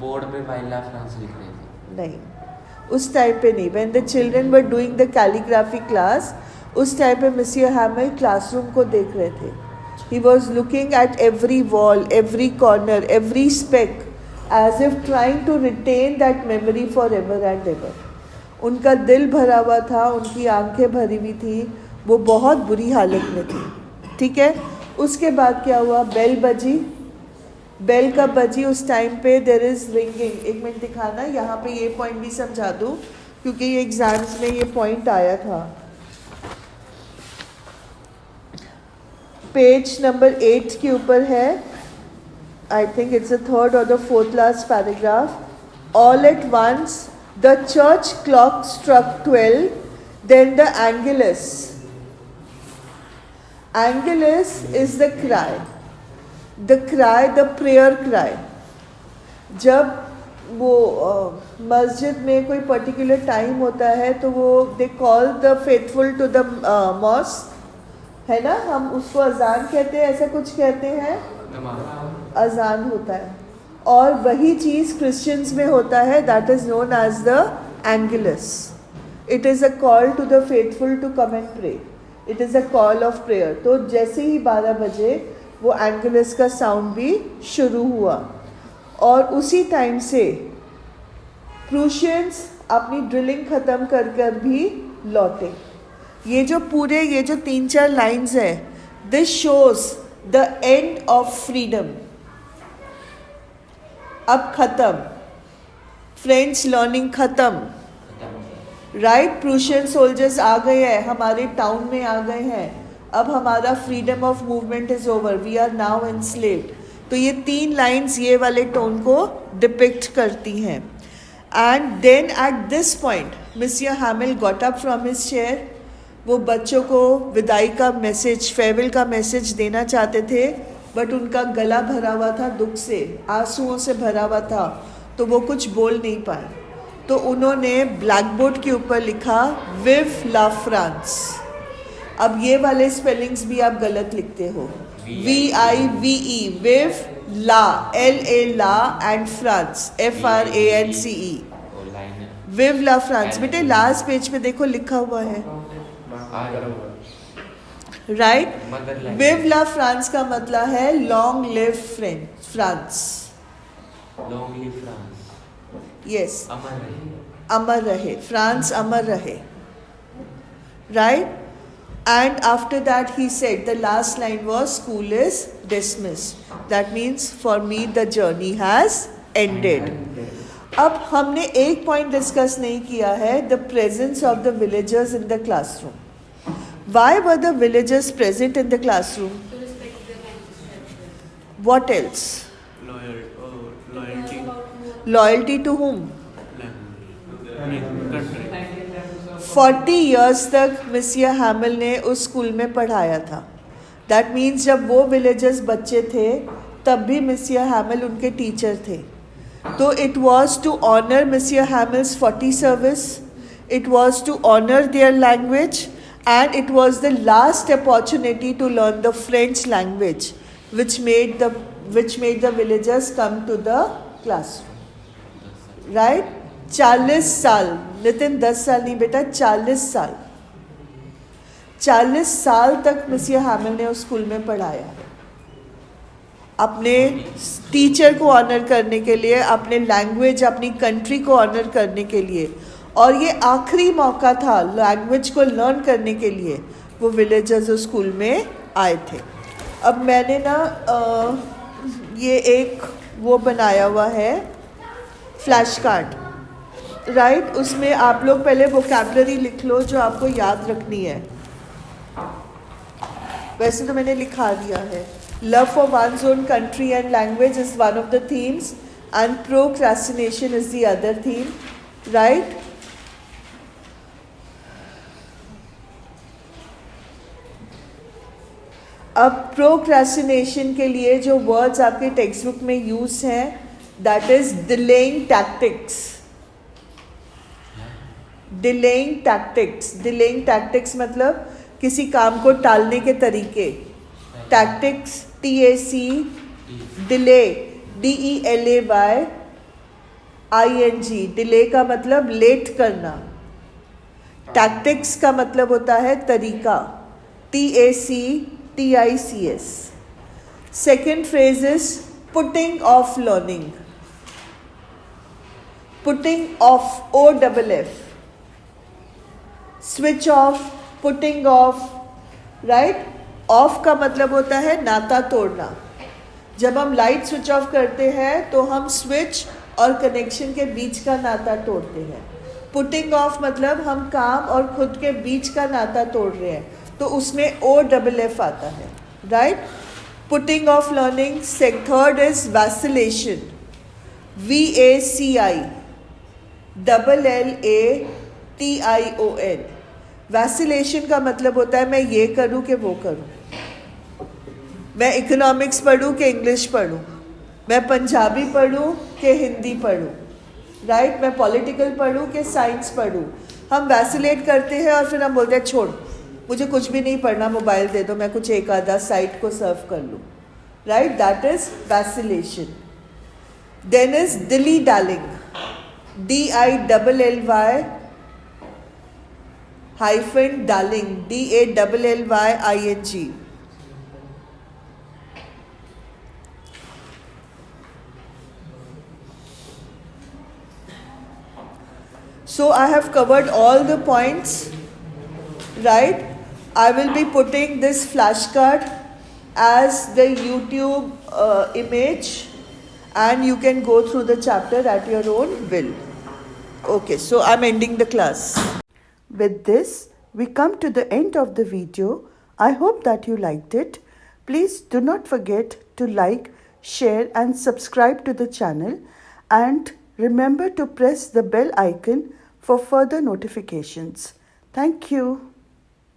बोर्ड पे वाइला फ्रांस लिख रहे थे. नहीं, उस टाइम पे नहीं. When the children were doing the calligraphy class, उस टाइम पे मिस्टर हैमिल क्लासरूम को देख रहे थे. He was looking at every wall, every corner, every speck, as if trying to retain that memory forever and ever. उनका दिल भरा हुआ था, उनकी आंखें भरी हुई थी, वो बहुत बुरी हालत में थी. ठीक है. उसके बाद क्या हुआ? बेल बजी. बेल कब बजी? उस टाइम पे देयर इज़ रिंगिंग. एक मिनट दिखाना, यहाँ पे ये पॉइंट भी समझा दूँ क्योंकि ये एग्जाम्स में ये पॉइंट आया था. पेज नंबर 8 के ऊपर है, I think it's the 3rd or the 4th last paragraph. All at once the church clock struck 12, then the Angelus. Angelus is the cry, the prayer cry. जब वो मस्जिद में कोई पर्टिकुलर टाइम होता है तो वो they call the faithful to the mosque, है ना? हम उसको अजान कहते हैं, ऐसा कुछ कहते हैं, अजान होता है. और वही चीज़ क्रिश्चियंस में होता है, that is known as the Angelus. It is a call to the faithful to come and pray. It is a call of prayer. तो जैसे ही 12 बजे वो एंगुलस का साउंड भी शुरू हुआ. और उसी टाइम से प्रूशियंस अपनी ड्रिलिंग ख़त्म कर भी लौटे। ये जो 3-4 लाइंस है, this shows the end of freedom. अब ख़त्म, फ्रेंच लर्निंग ख़त्म, राइट। प्रूशियन सोल्जर्स आ गए हैं, हमारे टाउन में आ गए हैं, अब हमारा freedom of movement is over, we are now enslaved. तो ये 3 लाइंस ये वाले टोन को डिपिक्ट करती हैं। And then at this point monsieur Hamel got up from his chair. वो बच्चों को विदाई का मैसेज, फेयरवेल का मैसेज देना चाहते थे, बट उनका गला भरा हुआ था दुख से, आंसुओं से भरा हुआ था, तो वो कुछ बोल नहीं पाए। तो उन्होंने ब्लैक बोर्ड के ऊपर लिखा विव ला फ्रांस। अब ये वाले स्पेलिंग्स भी आप गलत लिखते हो, VIVE, विव ला, LA ला एंड फ्रांस, FRANCE, विव ला फ्रांस। बेटे लास्ट पेज पे देखो लिखा हुआ है, राइट। विव ला फ्रांस का मतलब है long live France. Long live France, yes, अमर रहे, अमर रहे, फ्रांस अमर रहे, right. And after that he said, the last line was, school is dismissed. That means for me the journey has ended. अब हमने एक पॉइंट डिस्कस नहीं किया है, the presence of the villagers in the classroom. Why were the villagers present in the classroom? What else? Loyalty. Loyalty to whom? Country. 40 years तक मिसिया हैमिल ने उस स्कूल में पढ़ाया था। दैट मीन्स जब वो विलेजर्स बच्चे थे तब भी मिसिया हैमिल उनके टीचर थे। तो इट वॉज टू ऑनर मिसिया Hamel's 40 service, it was to honour their language, and it was the last opportunity to learn the French language which made the villagers come to the classroom, right? 40 साल, नितिन 10 साल नहीं बेटा, 40 साल, 40 साल तक मिसिया हैमिल ने उस स्कूल में पढ़ाया, अपने टीचर को ऑनर करने के लिए, अपने लैंग्वेज, अपनी कंट्री को ऑनर करने के लिए। और ये आखिरी मौका था लैंग्वेज को लर्न करने के लिए, वो विलेजर्स उस स्कूल में आए थे। अब मैंने ना ये एक वो बनाया हुआ है फ्लैश कार्ड, राइट। उसमें आप लोग पहले वोकैबलरी लिख लो जो आपको याद रखनी है। वैसे तो मैंने लिखा दिया है। Love for one's own country and language is one of the themes and procrastination is the other theme, right. अब प्रोक्रेस्टिनेशन के लिए जो वर्ड्स आपके टेक्स्ट बुक में यूज हैं, that is delaying tactics. Delaying tactics, delaying tactics मतलब किसी काम को टालने के तरीके। Tactics, TAC, delay, DELAY, ING, delay का मतलब लेट करना। टैक्टिक्स का मतलब होता है तरीका, TACTICS। Second phrase is putting off learning, putting of, OFF, switch off, putting of, right. Of का मतलब होता है नाता तोड़ना। जब हम लाइट स्विच ऑफ करते हैं तो हम स्विच और कनेक्शन के बीच का नाता तोड़ते हैं। पुटिंग ऑफ मतलब हम काम और खुद के बीच का नाता तोड़ रहे हैं, तो उसमें OFF आता है, right. Putting off learning. Third is vacillation, VACILLATION। Vacillation का मतलब होता है मैं ये करूँ कि वो करूँ, मैं इकोनॉमिक्स पढ़ूँ कि इंग्लिश पढ़ूँ, मैं पंजाबी पढ़ूँ कि हिंदी पढ़ूँ, राइट। मैं पॉलिटिकल पढ़ूँ कि साइंस पढ़ूँ। हम वैसिलेट करते हैं और फिर हम बोलते हैं छोड़, मुझे कुछ भी नहीं पढ़ना, मोबाइल दे दो, मैं कुछ एक आधा साइट को सर्व कर लूँ, right. That is vacillation. Then is dilly dallying, DILLY hyphen डालिंग, DALLYING। So I have covered all the points, right? I will be putting this flashcard as the YouTube image, and you can go through the chapter at your own will. Okay, so I'm ending the class. With this, we come to the end of the video. I hope that you liked it. Please do not forget to like, share and subscribe to the channel, and remember to press the bell icon for further notifications. Thank you.